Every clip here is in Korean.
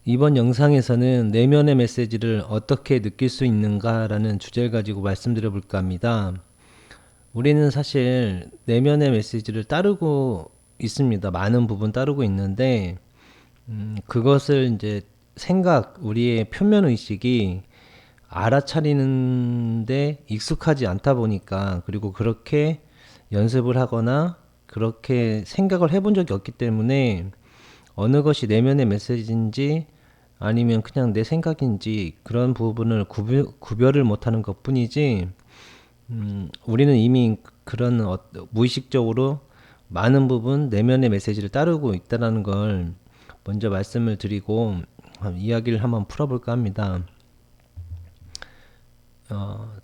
이번 영상에서는 내면의 메시지를 어떻게 느낄 수 있는가라는 주제를 가지고 말씀드려 볼까 합니다. 우리는 사실 내면의 메시지를 따르고 있습니다. 많은 부분 따르고 있는데, 그것을 이제 우리의 표면 의식이 알아차리는데 익숙하지 않다 보니까, 그리고 그렇게 연습을 하거나 그렇게 생각을 해본 적이 없기 때문에 어느 것이 내면의 메시지인지 아니면 그냥 내 생각인지 그런 부분을 구별을 못하는 것뿐이지, 우리는 이미 그런 무의식적으로 많은 부분 내면의 메시지를 따르고 있다는 걸 먼저 말씀을 드리고 이야기를 한번 풀어볼까 합니다.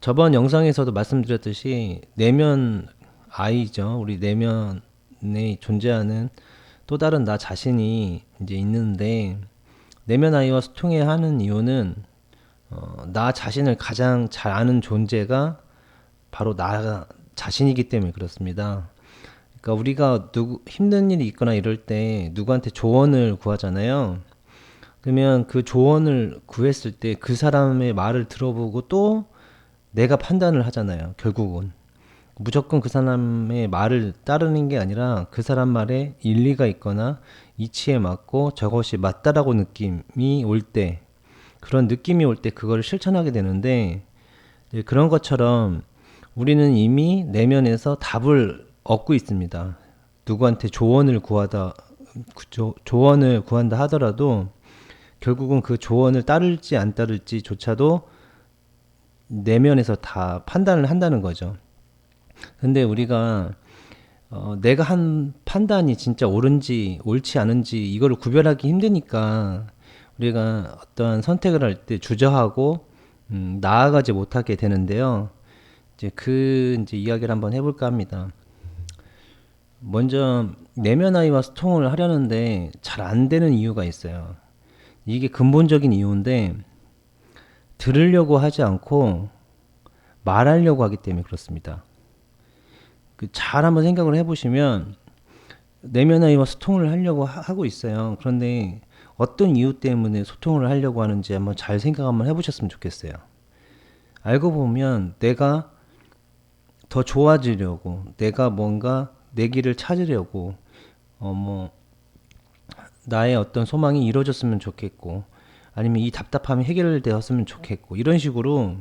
저번 영상에서도 말씀드렸듯이 내면 아이죠. 우리 내면에 존재하는 또 다른 나 자신이 이제 있는데, 내면 아이와 소통해야 하는 이유는 나 자신을 가장 잘 아는 존재가 바로 나 자신이기 때문에 그렇습니다. 그러니까 우리가 힘든 일이 있거나 이럴 때 누구한테 조언을 구하잖아요. 그러면 그 조언을 구했을 때 그 사람의 말을 들어보고 또 내가 판단을 하잖아요. 결국은 무조건 그 사람의 말을 따르는 게 아니라 그 사람 말에 일리가 있거나 이치에 맞고 저것이 맞다라고 느낌이 올 때, 그런 느낌이 올 때 그걸 실천하게 되는데, 그런 것처럼 우리는 이미 내면에서 답을 얻고 있습니다. 누구한테 조언을 구한다 하더라도 결국은 그 조언을 따를지 안 따를지조차도 내면에서 다 판단을 한다는 거죠. 근데 우리가 내가 한 판단이 진짜 옳은지 옳지 않은지 이거를 구별하기 힘드니까 우리가 어떠한 선택을 할 때 주저하고 나아가지 못하게 되는데요. 이제 이야기를 한번 해볼까 합니다. 먼저 내면 아이와 소통을 하려는데 잘 안 되는 이유가 있어요. 이게 근본적인 이유인데, 들으려고 하지 않고 말하려고 하기 때문에 그렇습니다. 잘 한번 생각을 해보시면 내면 아이와 소통을 하려고 하고 있어요. 그런데 어떤 이유 때문에 소통을 하려고 하는지 한번 잘 생각 한번 해보셨으면 좋겠어요. 알고 보면 내가 더 좋아지려고, 내가 뭔가 내 길을 찾으려고, 뭐 나의 어떤 소망이 이루어졌으면 좋겠고, 아니면 이 답답함이 해결되었으면 좋겠고, 이런 식으로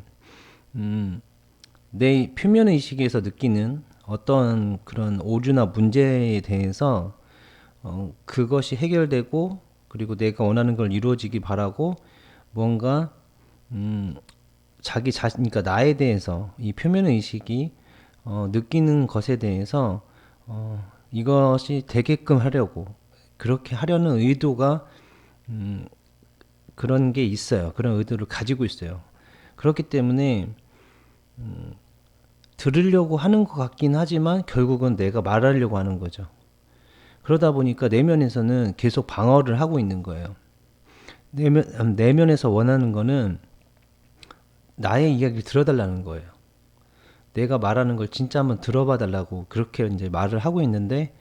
내 표면 의식에서 느끼는 어떤 그런 오류나 문제에 대해서 그것이 해결되고, 그리고 내가 원하는 걸 이루어지기 바라고, 뭔가 자기 자신, 그러니까 나에 대해서 이 표면 의식이 느끼는 것에 대해서 이것이 되게끔 하려고, 그렇게 하려는 의도가, 그런 게 있어요. 그런 의도를 가지고 있어요. 그렇기 때문에 들으려고 하는 것 같긴 하지만 결국은 내가 말하려고 하는 거죠. 그러다 보니까 내면에서는 계속 방어를 하고 있는 거예요. 내면에서 원하는 거는 나의 이야기를 들어달라는 거예요. 내가 말하는 걸 진짜 한번 들어봐 달라고 그렇게 이제 말을 하고 있는데,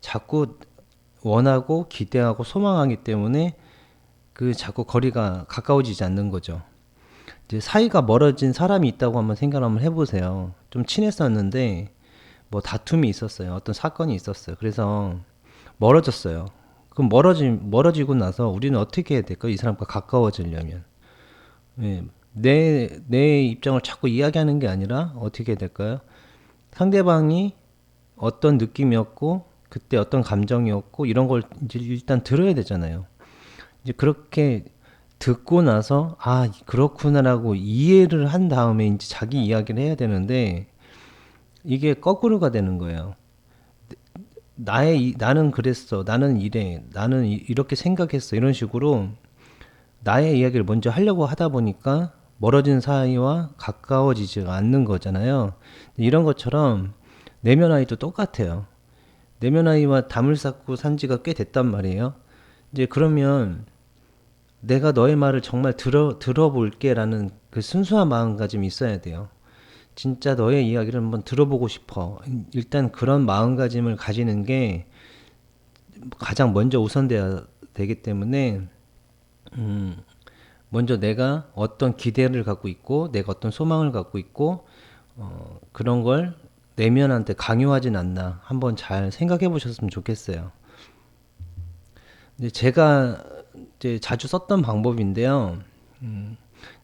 자꾸 원하고 기대하고 소망하기 때문에 자꾸 거리가 가까워지지 않는 거죠. 이제 사이가 멀어진 사람이 있다고 한번 생각 한번 해보세요. 좀 친했었는데 뭐 다툼이 있었어요. 어떤 사건이 있었어요. 그래서 멀어졌어요. 그럼 멀어지고 나서 우리는 어떻게 해야 될까요? 이 사람과 가까워지려면. 예, 내 입장을 자꾸 이야기하는 게 아니라 어떻게 해야 될까요? 상대방이 어떤 느낌이었고, 그때 어떤 감정이었고, 이런 걸 이제 일단 들어야 되잖아요. 이제 그렇게 듣고 나서, 아, 그렇구나라고 이해를 한 다음에 이제 자기 이야기를 해야 되는데, 이게 거꾸로가 되는 거예요. 나는 그랬어, 나는 이래, 나는 이렇게 생각했어, 이런 식으로 나의 이야기를 먼저 하려고 하다 보니까 멀어진 사이와 가까워지지가 않는 거잖아요. 이런 것처럼 내면 아이도 똑같아요. 내면 아이와 담을 쌓고 산 지가 꽤 됐단 말이에요. 이제 그러면 내가 너의 말을 정말 들어볼게 라는 그 순수한 마음가짐이 있어야 돼요. 진짜 너의 이야기를 한번 들어보고 싶어. 일단 그런 마음가짐을 가지는 게 가장 먼저 우선돼야 되기 때문에, 먼저 내가 어떤 기대를 갖고 있고 내가 어떤 소망을 갖고 있고 그런 걸 내면한테 강요하진 않나 한번 잘 생각해 보셨으면 좋겠어요. 근데 제가 이제 자주 썼던 방법인데요.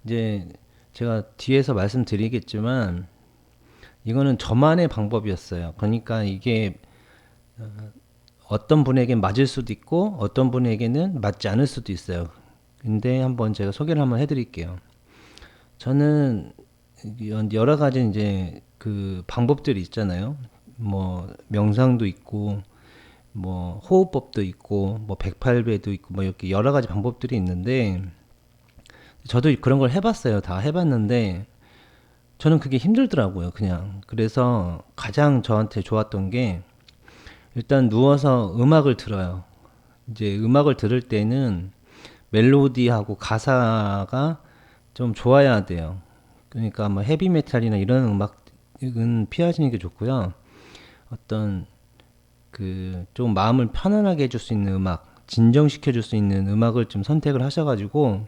이제 제가 뒤에서 말씀드리겠지만 이거는 저만의 방법이었어요. 그러니까 이게 어떤 분에겐 맞을 수도 있고 어떤 분에게는 맞지 않을 수도 있어요. 근데 한번 제가 소개를 한번 해드릴게요. 저는 여러 가지 이제 그 방법들이 있잖아요. 뭐 명상도 있고 뭐 호흡법도 있고 뭐 108배도 있고 뭐 이렇게 여러 가지 방법들이 있는데 저도 그런 걸 해봤어요. 다 해봤는데 저는 그게 힘들더라고요. 그냥 그래서 가장 저한테 좋았던 게 일단 누워서 음악을 들어요. 이제 음악을 들을 때는 멜로디하고 가사가 좀 좋아야 돼요. 그러니까 뭐 헤비메탈이나 이런 음악은 피하시는 게 좋고요. 어떤 그 좀 마음을 편안하게 해줄 수 있는 음악, 진정시켜 줄 수 있는 음악을 좀 선택을 하셔가지고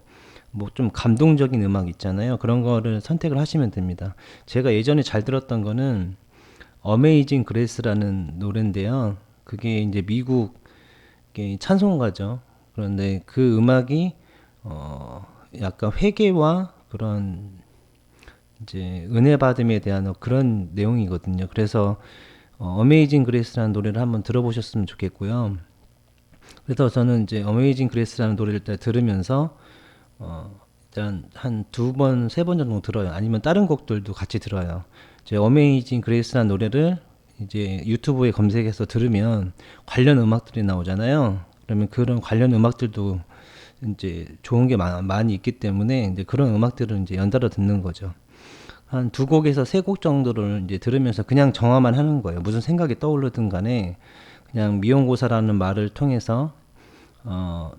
뭐 좀 감동적인 음악 있잖아요. 그런 거를 선택을 하시면 됩니다. 제가 예전에 잘 들었던 거는 어메이징 그레이스라는 노래인데요. 그게 이제 미국 찬송가죠. 그런데 그 음악이 약간 회개와 그런 이제 은혜 받음에 대한 그런 내용이거든요. 그래서 어메이징 그레이스라는 노래를 한번 들어보셨으면 좋겠고요. 그래서 저는 이제 어메이징 그레이스라는 노래를 들으면서 일단 한 두 번, 세 번 정도 들어요. 아니면 다른 곡들도 같이 들어요. 이제 어메이징 그레이스라는 노래를 이제 유튜브에 검색해서 들으면 관련 음악들이 나오잖아요. 그러면 그런 관련 음악들도 이제 좋은 게 많이 있기 때문에 이제 그런 음악들을 이제 연달아 듣는 거죠. 한 두 곡에서 세 곡 정도를 이제 들으면서 그냥 정화만 하는 거예요. 무슨 생각이 떠오르든 간에 그냥 미용고사라는 말을 통해서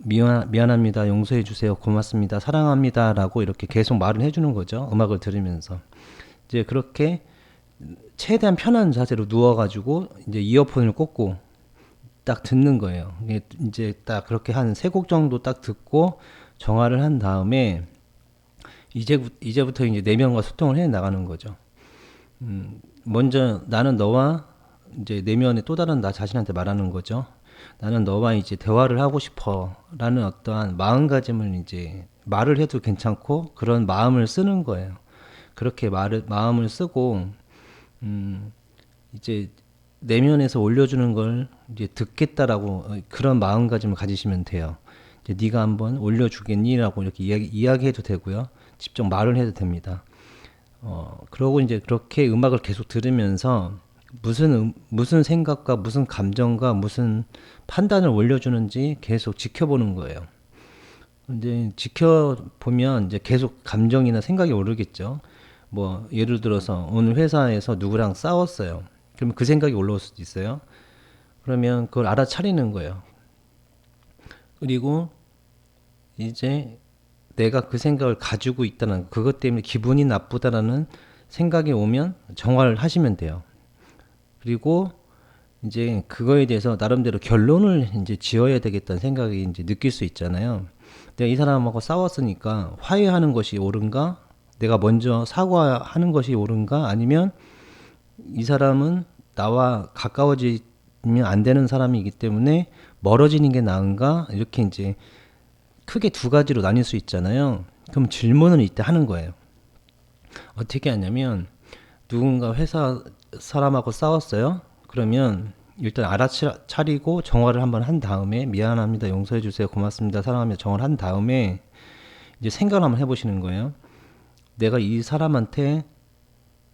미안합니다, 용서해 주세요, 고맙습니다, 사랑합니다라고 이렇게 계속 말을 해주는 거죠. 음악을 들으면서 이제 그렇게 최대한 편한 자세로 누워가지고 이제 이어폰을 꽂고 딱 듣는 거예요. 이제 딱 그렇게 한 세 곡 정도 딱 듣고 정화를 한 다음에 이제부터 이제 내면과 소통을 해 나가는 거죠. 먼저 나는 너와 이제 내면의 또 다른 나 자신한테 말하는 거죠. 나는 너와 이제 대화를 하고 싶어라는 어떠한 마음가짐을 이제 말을 해도 괜찮고 그런 마음을 쓰는 거예요. 그렇게 마음을 쓰고 이제 내면에서 올려주는 걸 이제 듣겠다라고 그런 마음가짐을 가지시면 돼요. 이제 네가 한번 올려주겠니라고 이렇게 이야기해도 되고요. 직접 말을 해도 됩니다. 그러고 이제 그렇게 음악을 계속 들으면서 무슨 생각과 무슨 감정과 무슨 판단을 올려주는지 계속 지켜보는 거예요. 이제 지켜보면 이제 계속 감정이나 생각이 오르겠죠. 뭐 예를 들어서 오늘 회사에서 누구랑 싸웠어요. 그러면 그 생각이 올라올 수도 있어요. 그러면 그걸 알아차리는 거예요. 그리고 이제 내가 그 생각을 가지고 있다는 그것 때문에 기분이 나쁘다라는 생각이 오면 정화를 하시면 돼요. 그리고 이제 그거에 대해서 나름대로 결론을 이제 지어야 되겠다는 생각이 이제 느낄 수 있잖아요. 내가 이 사람하고 싸웠으니까 화해하는 것이 옳은가? 내가 먼저 사과하는 것이 옳은가? 아니면 이 사람은 나와 가까워지면 안 되는 사람이기 때문에 멀어지는 게 나은가? 이렇게 이제 크게 두 가지로 나뉠 수 있잖아요. 그럼 질문을 이때 하는 거예요. 어떻게 하냐면 누군가 회사 사람하고 싸웠어요. 그러면 일단 알아차리고 정화를 한번 한 다음에 미안합니다, 용서해 주세요, 고맙습니다, 사랑합니다 정화를 한 다음에 이제 생각을 한번 해보시는 거예요. 내가 이 사람한테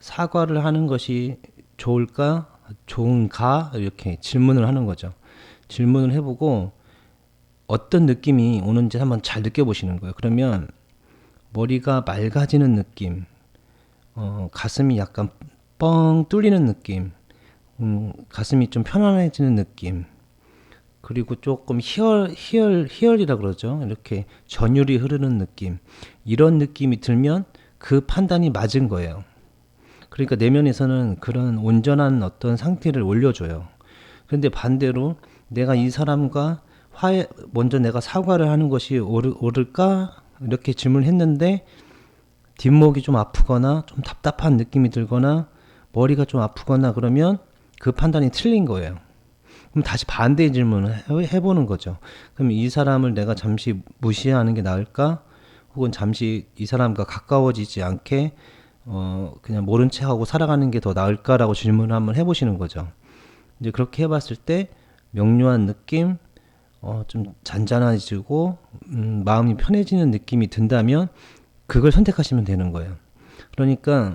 사과를 하는 것이 좋을까? 좋은가? 이렇게 질문을 하는 거죠. 질문을 해보고 어떤 느낌이 오는지 한번 잘 느껴보시는 거예요. 그러면 머리가 맑아지는 느낌, 가슴이 약간 뻥 뚫리는 느낌, 가슴이 좀 편안해지는 느낌, 그리고 조금 희열이라 그러죠. 이렇게 전율이 흐르는 느낌, 이런 느낌이 들면 그 판단이 맞은 거예요. 그러니까 내면에서는 그런 온전한 어떤 상태를 올려줘요. 그런데 반대로 내가 이 사람과 먼저 내가 사과를 하는 것이 옳을까? 이렇게 질문했는데 뒷목이 좀 아프거나 좀 답답한 느낌이 들거나 머리가 좀 아프거나 그러면 그 판단이 틀린 거예요. 그럼 다시 반대의 질문을 해보는 거죠. 그럼 이 사람을 내가 잠시 무시하는 게 나을까? 혹은 잠시 이 사람과 가까워지지 않게 그냥 모른 척하고 살아가는 게 더 나을까라고 질문을 한번 해보시는 거죠. 이제 그렇게 해봤을 때 명료한 느낌, 좀 잔잔해지고 마음이 편해지는 느낌이 든다면 그걸 선택하시면 되는 거예요. 그러니까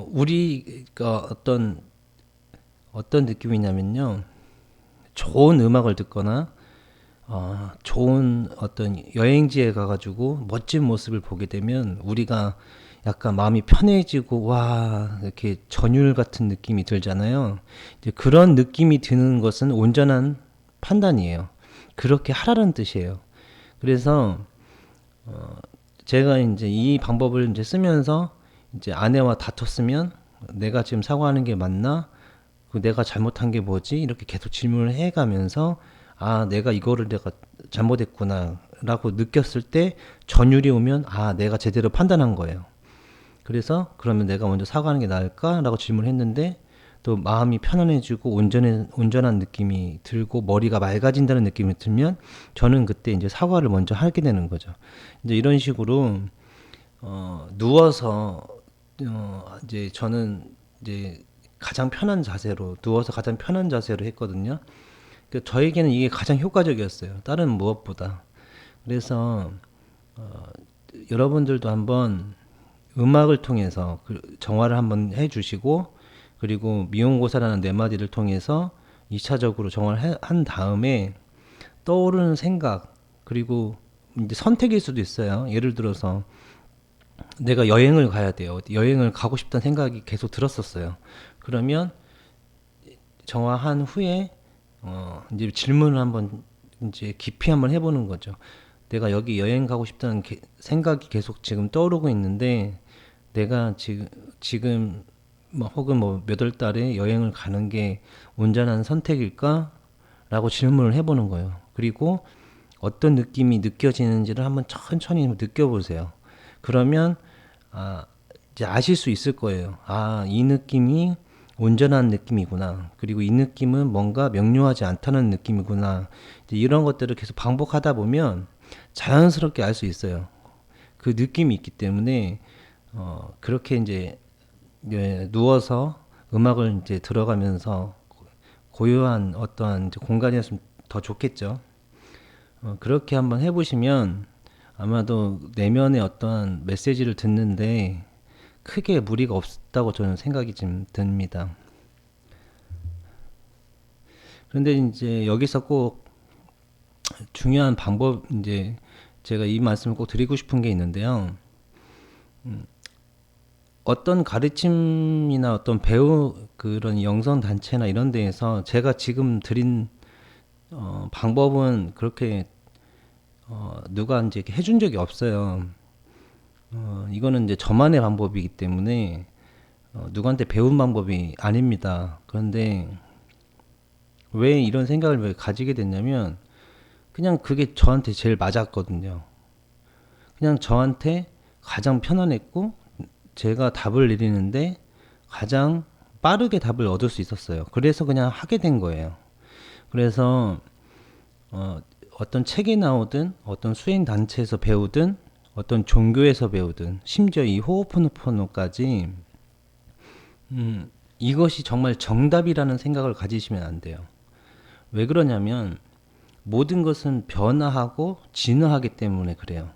우리가 어떤 느낌이냐면요, 좋은 음악을 듣거나 좋은 어떤 여행지에 가가지고 멋진 모습을 보게 되면 우리가 약간 마음이 편해지고 와 이렇게 전율 같은 느낌이 들잖아요. 이제 그런 느낌이 드는 것은 온전한 판단이에요. 그렇게 하라는 뜻이에요. 그래서 제가 이제 이 방법을 이제 쓰면서 이제 아내와 다퉜으면 내가 지금 사과하는 게 맞나? 내가 잘못한 게 뭐지? 이렇게 계속 질문을 해가면서 내가 이거를 내가 잘못했구나 라고 느꼈을 때 전율이 오면 내가 제대로 판단한 거예요. 그래서 그러면 내가 먼저 사과하는 게 나을까? 라고 질문을 했는데 또 마음이 편안해지고 온전한 느낌이 들고 머리가 맑아진다는 느낌이 들면 저는 그때 이제 사과를 먼저 하게 되는 거죠. 이제 이런 식으로 누워서 이제 저는 이제 가장 편한 자세로 누워서 가장 편한 자세로 했거든요. 저에게는 이게 가장 효과적이었어요. 다른 무엇보다. 그래서 여러분들도 한번 음악을 통해서 정화를 한번 해주시고 그리고 미용고사라는 네 마디를 통해서 2차적으로 정화를 한 다음에 떠오르는 생각 그리고 이제 선택일 수도 있어요. 예를 들어서 내가 여행을 가야 돼요. 여행을 가고 싶다는 생각이 계속 들었었어요. 그러면 정화한 후에 이제 질문을 한번 이제 깊이 한번 해보는 거죠. 내가 여기 여행 가고 싶다는 생각이 계속 지금 떠오르고 있는데 내가 지금 뭐 혹은 뭐 몇 월 달에 여행을 가는 게 온전한 선택일까? 라고 질문을 해보는 거예요. 그리고 어떤 느낌이 느껴지는지를 한번 천천히 느껴보세요. 그러면 이제 아실 수 있을 거예요. 이 느낌이 온전한 느낌이구나. 그리고 이 느낌은 뭔가 명료하지 않다는 느낌이구나. 이제 이런 것들을 계속 반복하다 보면 자연스럽게 알 수 있어요. 그 느낌이 있기 때문에 그렇게 이제 누워서 음악을 이제 들어가면서 고요한 어떠한 이제 공간이었으면 더 좋겠죠. 그렇게 한번 해보시면 아마도 내면의 어떠한 메시지를 듣는데 크게 무리가 없다고 저는 생각이 좀 듭니다. 그런데 이제 여기서 꼭 중요한 방법, 이제 제가 이 말씀을 꼭 드리고 싶은 게 있는데요. 어떤 가르침이나 어떤 그런 영성 단체나 이런 데에서 제가 지금 드린 방법은 그렇게 누가 이제 해준 적이 없어요. 이거는 이제 저만의 방법이기 때문에 누구한테 배운 방법이 아닙니다. 그런데 왜 이런 생각을 왜 가지게 됐냐면 그냥 그게 저한테 제일 맞았거든요. 그냥 저한테 가장 편안했고 제가 답을 내리는데 가장 빠르게 답을 얻을 수 있었어요. 그래서 그냥 하게 된 거예요. 그래서 어떤 책이 나오든 어떤 수행 단체에서 배우든 어떤 종교에서 배우든 심지어 이 호호포노포노까지 이것이 정말 정답이라는 생각을 가지시면 안 돼요. 왜 그러냐면 모든 것은 변화하고 진화하기 때문에 그래요.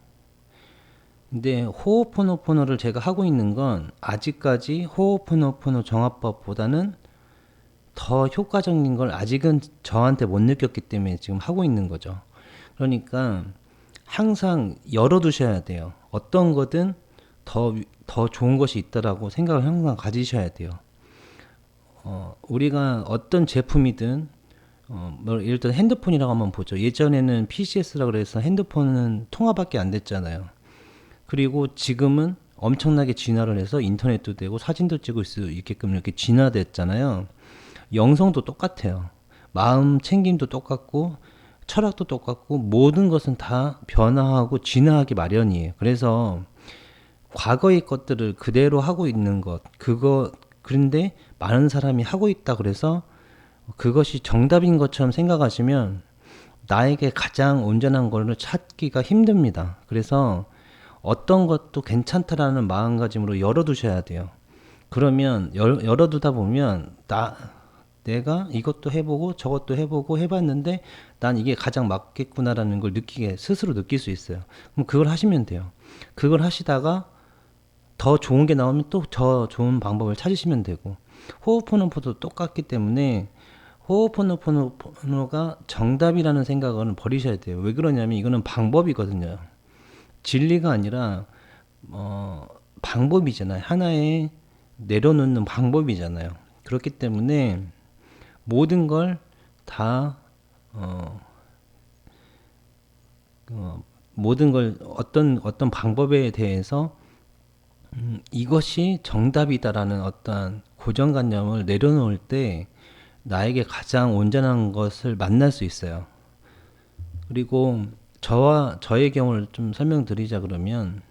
근데 호호포노포노를 제가 하고 있는 건 아직까지 호호포노포노 정화법보다는 더 효과적인 걸 아직은 저한테 못 느꼈기 때문에 지금 하고 있는 거죠. 그러니까 항상 열어두셔야 돼요. 어떤 거든 더 좋은 것이 있다라고 생각을 항상 가지셔야 돼요. 우리가 어떤 제품이든 뭐 예를 들어 핸드폰이라고 한번 보죠. 예전에는 PCS라고 그래서 핸드폰은 통화밖에 안 됐잖아요. 그리고 지금은 엄청나게 진화를 해서 인터넷도 되고 사진도 찍을 수 있게끔 이렇게 진화됐잖아요. 영성도 똑같아요. 마음 챙김도 똑같고 철학도 똑같고 모든 것은 다 변화하고 진화하기 마련이에요. 그래서 과거의 것들을 그대로 하고 있는 것, 그런데 많은 사람이 하고 있다 그래서 그것이 정답인 것처럼 생각하시면 나에게 가장 온전한 거를 찾기가 힘듭니다. 그래서 어떤 것도 괜찮다라는 마음가짐으로 열어두셔야 돼요. 그러면 열어두다 보면 내가 이것도 해보고 저것도 해보고 해봤는데 난 이게 가장 맞겠구나라는 걸 스스로 느낄 수 있어요. 그럼 그걸 하시면 돼요. 그걸 하시다가 더 좋은 게 나오면 또 더 좋은 방법을 찾으시면 되고, 호흡호노포도 똑같기 때문에 호흡호노포노가 정답이라는 생각은 버리셔야 돼요. 왜 그러냐면 이거는 방법이거든요. 진리가 아니라 방법이잖아요. 하나의 내려놓는 방법이잖아요. 그렇기 때문에 모든 걸 다 모든 걸 어떤 방법에 대해서 이것이 정답이다라는 어떤 고정관념을 내려놓을 때 나에게 가장 온전한 것을 만날 수 있어요. 그리고 저의 경우를 좀 설명드리자 그러면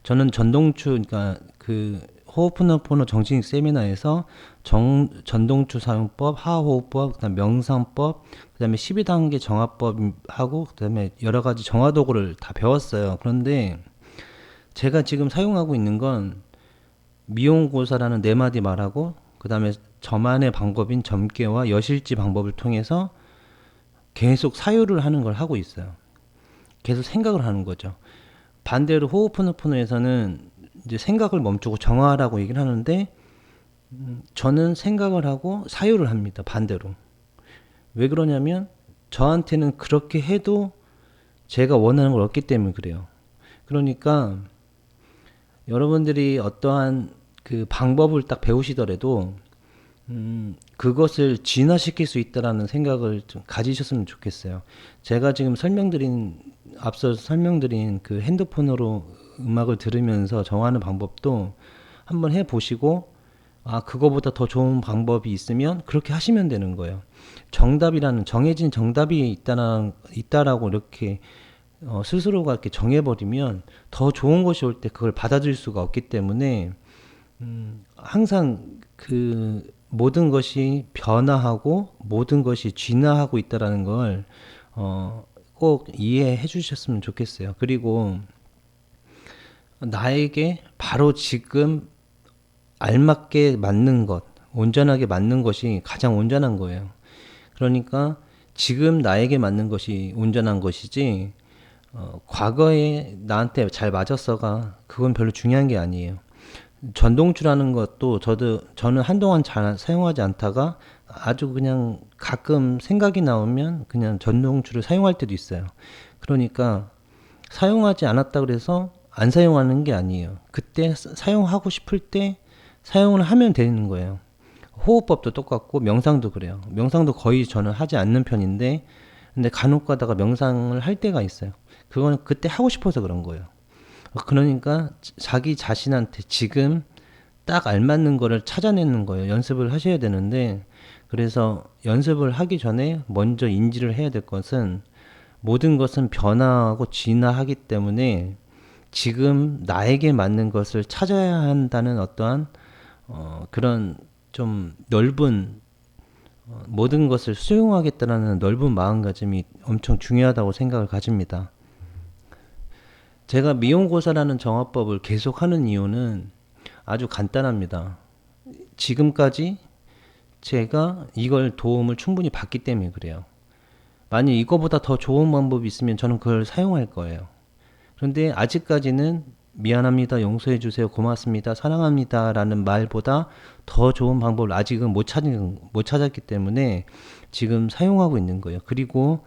저는 전동추, 그러니까 그 호흡호노포노 정신력 세미나에서 전동추 사용법, 하호흡법, 그다음 명상법, 그다음에 12단계 정화법하고 그다음에 여러 가지 정화 도구를 다 배웠어요. 그런데 제가 지금 사용하고 있는 건 미용고사라는 네 마디 말하고 그다음에 저만의 방법인 점괘와 여실지 방법을 통해서 계속 사유를 하는 걸 하고 있어요. 계속 생각을 하는 거죠. 반대로 호흡호노포노에서는 이제 생각을 멈추고 정화하라고 얘기를 하는데 저는 생각을 하고 사유를 합니다. 반대로. 왜 그러냐면 저한테는 그렇게 해도 제가 원하는 걸 얻기 때문에 그래요. 그러니까 여러분들이 어떠한 그 방법을 딱 배우시더라도 그것을 진화시킬 수 있다라는 생각을 좀 가지셨으면 좋겠어요. 제가 지금 앞서 설명드린 그 핸드폰으로 음악을 들으면서 정하는 방법도 한번 해보시고, 그거보다 더 좋은 방법이 있으면 그렇게 하시면 되는 거예요. 정해진 정답이 있다라고 이렇게 스스로가 이렇게 정해버리면 더 좋은 것이 올 때 그걸 받아들일 수가 없기 때문에 항상 그 모든 것이 변화하고 모든 것이 진화하고 있다라는 걸 꼭 이해해 주셨으면 좋겠어요. 그리고 나에게 바로 지금 알맞게 맞는 것, 온전하게 맞는 것이 가장 온전한 거예요. 그러니까 지금 나에게 맞는 것이 온전한 것이지 과거에 나한테 잘 맞았어가 그건 별로 중요한 게 아니에요. 전동추라는 것도 저는 한동안 잘 사용하지 않다가 아주 그냥 가끔 생각이 나오면 그냥 전동추를 사용할 때도 있어요. 그러니까 사용하지 않았다 그래서 안 사용하는 게 아니에요. 그때 사용하고 싶을 때 사용을 하면 되는 거예요. 호흡법도 똑같고 명상도 그래요. 명상도 거의 저는 하지 않는 편인데 근데 간혹 가다가 명상을 할 때가 있어요. 그거는 그때 하고 싶어서 그런 거예요. 그러니까 자기 자신한테 지금 딱 알맞는 거를 찾아내는 거예요. 연습을 하셔야 되는데, 그래서 연습을 하기 전에 먼저 인지를 해야 될 것은 모든 것은 변화하고 진화하기 때문에 지금 나에게 맞는 것을 찾아야 한다는 어떠한 그런 좀 넓은 모든 것을 수용하겠다는 넓은 마음가짐이 엄청 중요하다고 생각을 가집니다. 제가 미용고사라는 정화법을 계속하는 이유는 아주 간단합니다. 지금까지 제가 이걸 도움을 충분히 받기 때문에 그래요. 만약 이거보다 더 좋은 방법이 있으면 저는 그걸 사용할 거예요. 그런데 아직까지는 미안합니다, 용서해 주세요, 고맙습니다, 사랑합니다 라는 말보다 더 좋은 방법을 아직은 못 찾았기 때문에 지금 사용하고 있는 거예요. 그리고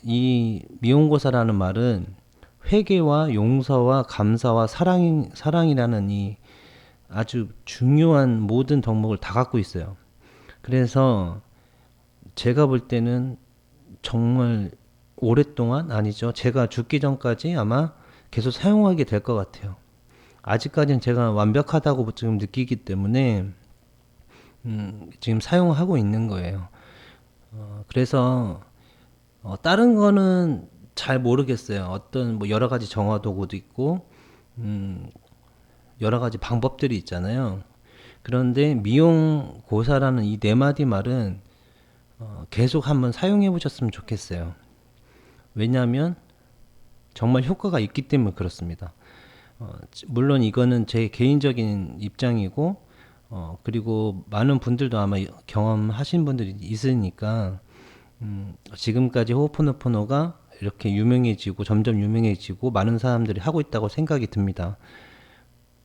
이 미용고사라는 말은 회개와 용서와 감사와 사랑이라는 이 아주 중요한 모든 덕목을 다 갖고 있어요. 그래서 제가 볼 때는 정말 오랫동안 아니죠. 제가 죽기 전까지 아마 계속 사용하게 될 것 같아요. 아직까지는 제가 완벽하다고 지금 느끼기 때문에 지금 사용하고 있는 거예요. 그래서 다른 거는 잘 모르겠어요. 어떤 뭐 여러 가지 정화 도구도 있고 여러 가지 방법들이 있잖아요. 그런데 미용 고사라는 이 네 마디 말은 계속 한번 사용해 보셨으면 좋겠어요. 왜냐하면 정말 효과가 있기 때문에 그렇습니다. 물론 이거는 제 개인적인 입장이고, 그리고 많은 분들도 아마 경험하신 분들이 있으니까, 지금까지 호흡포노포노가 이렇게 유명해지고, 점점 유명해지고, 많은 사람들이 하고 있다고 생각이 듭니다.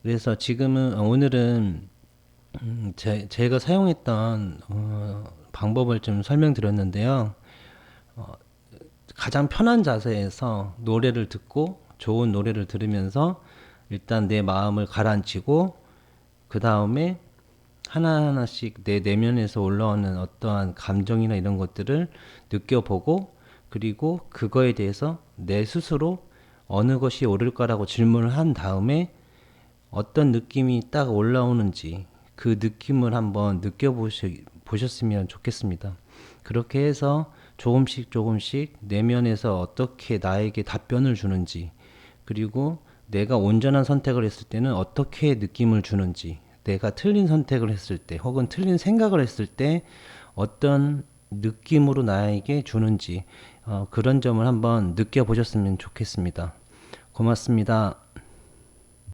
그래서 오늘은, 제가 사용했던, 방법을 좀 설명드렸는데요. 가장 편한 자세에서 노래를 듣고 좋은 노래를 들으면서 일단 내 마음을 가라앉히고 그 다음에 하나하나씩 내 내면에서 올라오는 어떠한 감정이나 이런 것들을 느껴보고 그리고 그거에 대해서 내 스스로 어느 것이 옳을까라고 질문을 한 다음에 어떤 느낌이 딱 올라오는지 그 느낌을 한번 느껴보셨으면 좋겠습니다. 그렇게 해서 조금씩 조금씩 내면에서 어떻게 나에게 답변을 주는지, 그리고 내가 온전한 선택을 했을 때는 어떻게 느낌을 주는지, 내가 틀린 선택을 했을 때, 혹은 틀린 생각을 했을 때 어떤 느낌으로 나에게 주는지, 그런 점을 한번 느껴보셨으면 좋겠습니다. 고맙습니다.